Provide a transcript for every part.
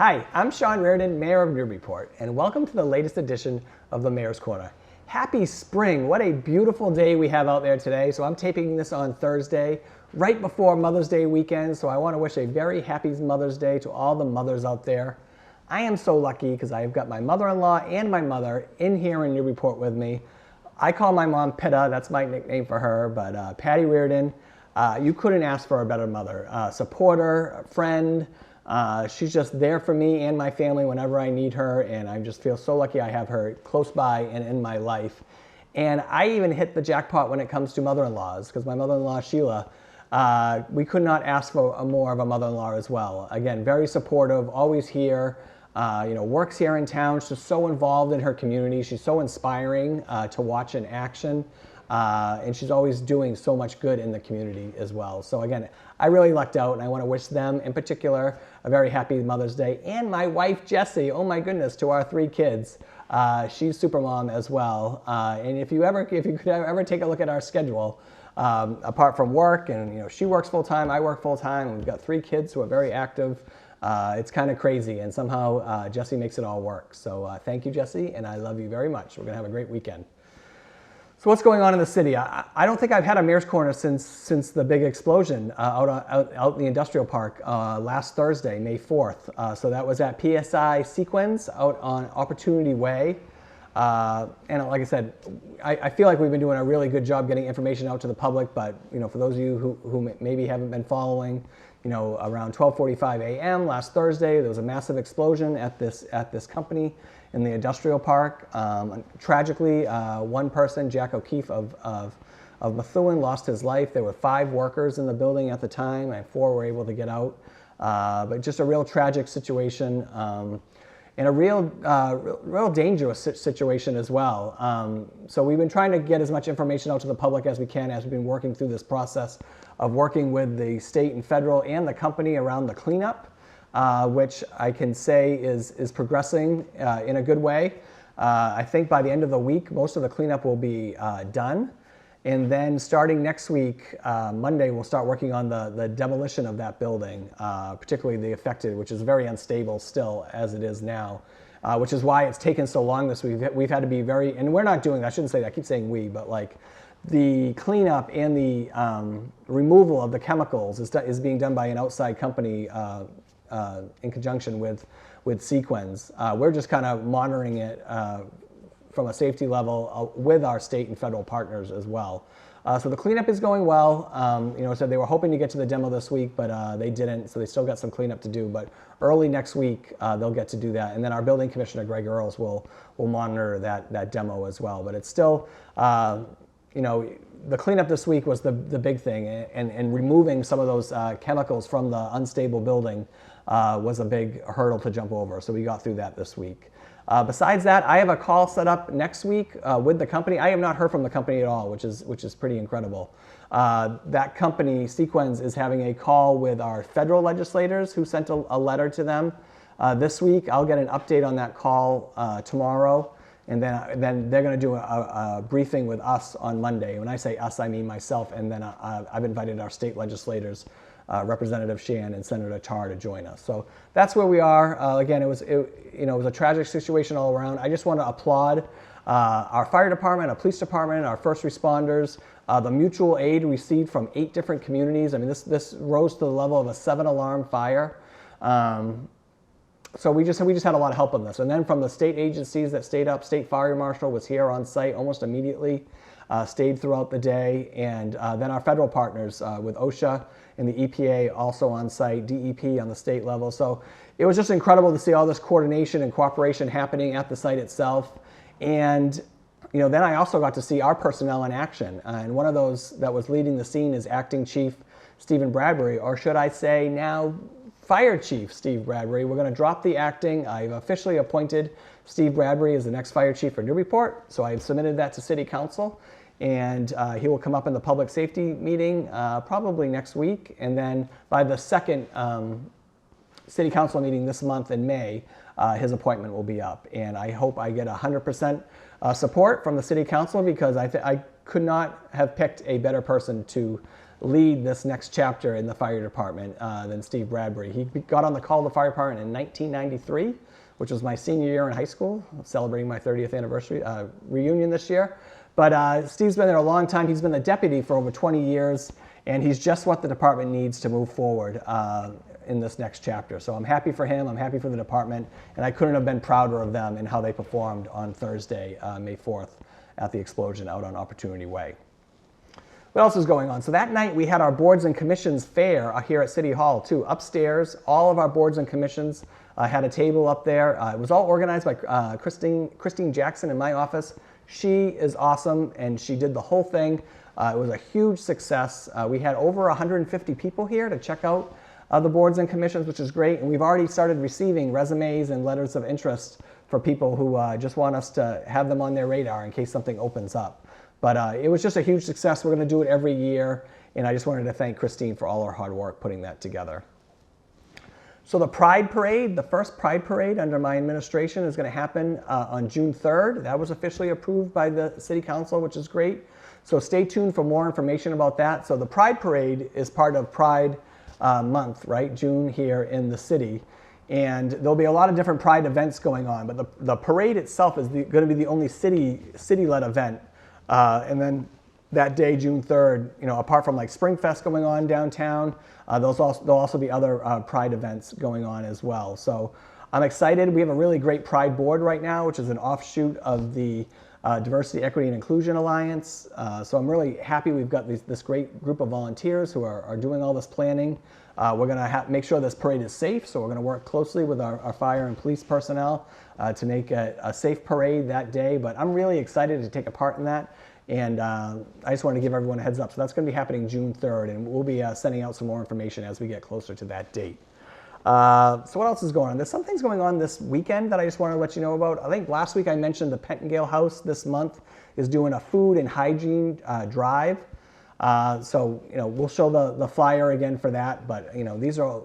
Hi, I'm Sean Reardon, Mayor of Newburyport, and welcome to the latest edition of the Mayor's Corner. Happy spring! What a beautiful day we have out there today. So I'm taping this on Thursday, right before Mother's Day weekend, so I want to wish a very happy Mother's Day to all the mothers out there. I am so lucky because I've got my mother-in-law and my mother in here in Newburyport with me. I call my mom Pitta, that's my nickname for her, but Patty Reardon, you couldn't ask for a better mother. Supporter, friend. She's just there for me and my family whenever I need her, and I just feel so lucky I have her close by and in my life. And I even hit the jackpot when it comes to mother-in-laws, because my mother-in-law, Sheila, we could not ask for more of a mother-in-law as well. Again, very supportive, always here, works here in town. She's so involved in her community. She's so inspiring to watch in action. And she's always doing so much good in the community as well. So again, I really lucked out, and I want to wish them in particular a very happy Mother's Day. And my wife, Jessie, oh my goodness, to our 3 kids. She's super mom as well. And if you could ever take a look at our schedule, apart from work, and she works full time, I work full time, and we've got 3 kids who are very active. It's kind of crazy, and somehow Jessie makes it all work. So thank you, Jessie, and I love you very much. We're gonna have a great weekend. So what's going on in the city? I don't think I've had a Mayor's Corner since the big explosion out in the industrial park last Thursday, May 4th. So that was at PSI Sequence out on Opportunity Way. And like I said, I feel like we've been doing a really good job getting information out to the public, but for those of you who maybe haven't been following, around 12:45 a.m. last Thursday, there was a massive explosion at this company in the industrial park. Tragically, one person, Jack O'Keefe of Methuen, lost his life. There were 5 workers in the building at the time, and 4 were able to get out. But just a real tragic situation, and a real dangerous situation as well. So we've been trying to get as much information out to the public as we can as we've been working through this process of working with the state and federal and the company around the cleanup. Which I can say is progressing in a good way. I think by the end of the week, most of the cleanup will be done. And then starting next week, Monday, we'll start working on the demolition of that building, particularly the affected, which is very unstable still as it is now, which is why it's taken so long this week. We've had to be very, and we're not doing that, I shouldn't say that, I keep saying we, but like the cleanup and the removal of the chemicals is being done by an outside company in conjunction with Sequence. We're just kind of monitoring it from a safety level with our state and federal partners as well. So the cleanup is going well. So they were hoping to get to the demo this week, but they didn't, so they still got some cleanup to do. But early next week, they'll get to do that. And then our building commissioner, Greg Earls, will monitor that demo as well. But it's still, the cleanup this week was the big thing, and removing some of those chemicals from the unstable building was a big hurdle to jump over. So we got through that this week. Besides that, I have a call set up next week with the company. I have not heard from the company at all, which is pretty incredible. That company, Sequence, is having a call with our federal legislators who sent a letter to them this week. I'll get an update on that call tomorrow. And then they're going to do a briefing with us on Monday. When I say us, I mean myself. And then I've invited our state legislators, Representative Shan and Senator Tarr, to join us. So that's where we are. Again, it was a tragic situation all around. I just want to applaud our fire department, our police department, our first responders, the mutual aid received from 8 different communities. I mean, this rose to the level of a 7-alarm fire. So we just had a lot of help on this. And then from the state agencies that stayed up, State Fire Marshal was here on site almost immediately, stayed throughout the day. And then our federal partners with OSHA and the EPA also on site, DEP on the state level. So it was just incredible to see all this coordination and cooperation happening at the site itself. And then I also got to see our personnel in action. And one of those that was leading the scene is Acting Chief Stephen Bradbury, or should I say now Fire Chief Steve Bradbury. We're going to drop the acting. I've officially appointed Steve Bradbury as the next fire chief for Newburyport. So I've submitted that to City Council, and he will come up in the public safety meeting probably next week. And then by the second City Council meeting this month in May, his appointment will be up. And I hope I get 100% support from the City Council, because I could not have picked a better person to lead this next chapter in the fire department than Steve Bradbury. He got on the call of the fire department in 1993, which was my senior year in high school, celebrating my 30th anniversary reunion this year. But Steve's been there a long time. He's been the deputy for over 20 years, and he's just what the department needs to move forward in this next chapter. So I'm happy for him, I'm happy for the department, and I couldn't have been prouder of them and how they performed on Thursday, May 4th, at the explosion out on Opportunity Way. What else is going on? So that night we had our boards and commissions fair here at City Hall too. Upstairs, all of our boards and commissions had a table up there. It was all organized by Christine Jackson in my office. She is awesome, and she did the whole thing. It was a huge success. We had over 150 people here to check out the boards and commissions, which is great. And we've already started receiving resumes and letters of interest for people who just want us to have them on their radar in case something opens up. But it was just a huge success. We're going to do it every year. And I just wanted to thank Christine for all her hard work putting that together. So the Pride Parade, the first Pride Parade under my administration, is going to happen on June 3rd. That was officially approved by the City Council, which is great. So stay tuned for more information about that. So the Pride Parade is part of Pride Month, right? June here in the city. And there'll be a lot of different Pride events going on, but the parade itself is going to be the only city-led event. And then that day, June 3rd, apart from like Spring Fest going on downtown, there'll also be other Pride events going on as well. So I'm excited. We have a really great Pride board right now, which is an offshoot of the Diversity, Equity, and Inclusion Alliance. So I'm really happy we've got this great group of volunteers who are doing all this planning. We're going to make sure this parade is safe, so we're going to work closely with our fire and police personnel to make a safe parade that day. But I'm really excited to take a part in that. And I just wanted to give everyone a heads up. So that's going to be happening June 3rd, and we'll be sending out some more information as we get closer to that date. So what else is going on? There's some things going on this weekend that I just want to let you know about. I think last week I mentioned the Pentangale House this month is doing a food and hygiene drive. So we'll show the flyer again for that. But these are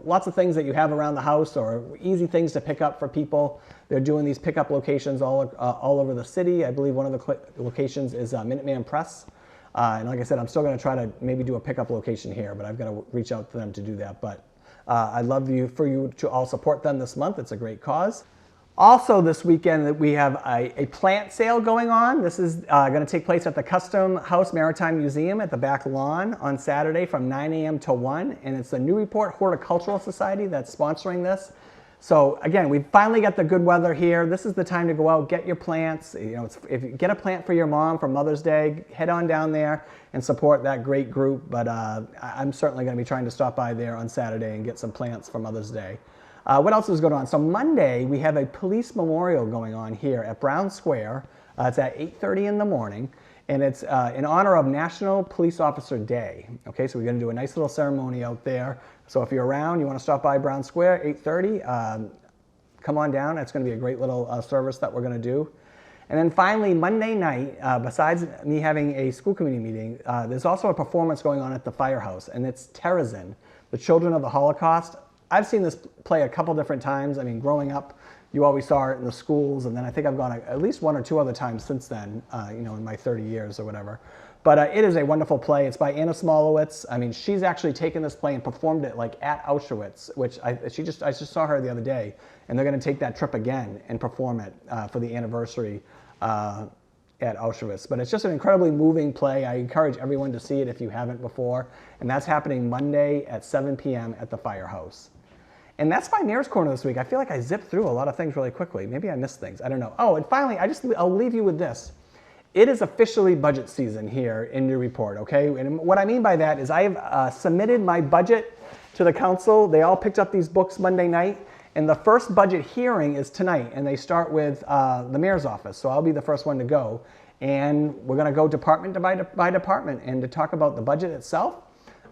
lots of things that you have around the house or easy things to pick up for people. They're doing these pickup locations all over the city. I believe one of the locations is Minuteman Press. And like I said, I'm still going to try to maybe do a pickup location here, but I've got to reach out to them to do that. But I'd love for you to all support them this month. It's a great cause. Also this weekend, we have a plant sale going on. This is going to take place at the Custom House Maritime Museum at the back lawn on Saturday from 9 a.m. to 1. And it's the Newburyport Horticultural Society that's sponsoring this. So again, we finally got the good weather here. This is the time to go out, get your plants. If you get a plant for your mom for Mother's Day, head on down there and support that great group. But I'm certainly going to be trying to stop by there on Saturday and get some plants for Mother's Day. What else is going on? So Monday, we have a police memorial going on here at Brown Square. It's at 8:30 in the morning, and it's in honor of National Police Officer Day. Okay, so we're going to do a nice little ceremony out there. So if you're around, you want to stop by Brown Square, 8:30, come on down. It's going to be a great little service that we're going to do. And then finally, Monday night, besides me having a school committee meeting, there's also a performance going on at the firehouse, and it's Terrorism, the Children of the Holocaust. I've seen this play a couple different times. I mean, growing up, you always saw it in the schools, and then I think I've gone at least one or two other times since then, in my 30 years or whatever. But it is a wonderful play. It's by Anna Smolowitz. I mean, she's actually taken this play and performed it like at Auschwitz, which I just saw her the other day, and they're going to take that trip again and perform it for the anniversary at Auschwitz. But it's just an incredibly moving play. I encourage everyone to see it if you haven't before, and that's happening Monday at 7 p.m. at the Firehouse. And that's my Mayor's Corner this week. I feel like I zipped through a lot of things really quickly. Maybe I missed things. I don't know. Oh, and finally, I'll leave you with this. It is officially budget season here in Newburyport, okay? And what I mean by that is I have submitted my budget to the council. They all picked up these books Monday night, and the first budget hearing is tonight, and they start with the mayor's office, so I'll be the first one to go. And we're gonna go department by department and to talk about the budget itself.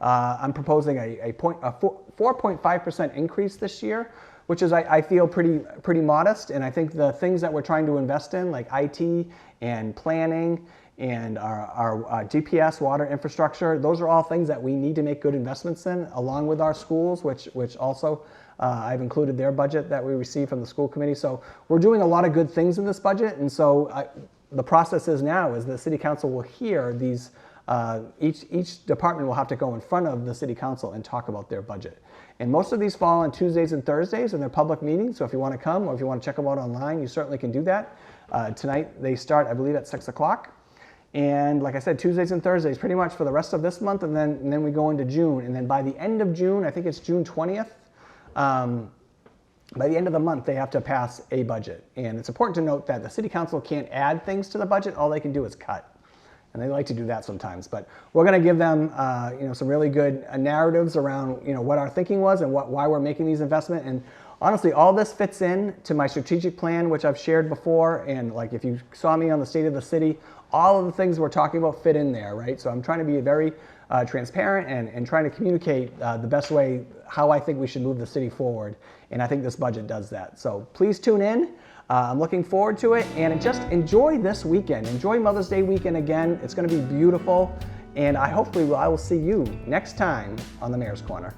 I'm proposing a 4.5% increase this year, which is, I feel, pretty modest. And I think the things that we're trying to invest in, like IT and planning and our DPS, water infrastructure, those are all things that we need to make good investments in, along with our schools, which also I've included their budget that we receive from the school committee. So we're doing a lot of good things in this budget. And so the process is now is the city council will hear these each department will have to go in front of the city council and talk about their budget. And most of these fall on Tuesdays and Thursdays, and they're public meetings, so if you want to come or if you want to check them out online, you certainly can do that. Tonight they start, I believe, at 6 o'clock. And like I said, Tuesdays and Thursdays pretty much for the rest of this month, and then we go into June. And then by the end of June, I think it's June 20th, by the end of the month, they have to pass a budget. And it's important to note that the city council can't add things to the budget. All they can do is cut. And they like to do that sometimes. But we're going to give them some really good narratives around what our thinking was and why we're making these investments. And honestly, all this fits in to my strategic plan, which I've shared before. And like if you saw me on the State of the City, all of the things we're talking about fit in there, right? So I'm trying to be very transparent and trying to communicate the best way how I think we should move the city forward. And I think this budget does that. So please tune in. I'm looking forward to it, and just enjoy this weekend. Enjoy Mother's Day weekend again. It's going to be beautiful, and I will see you next time on the Mayor's Corner.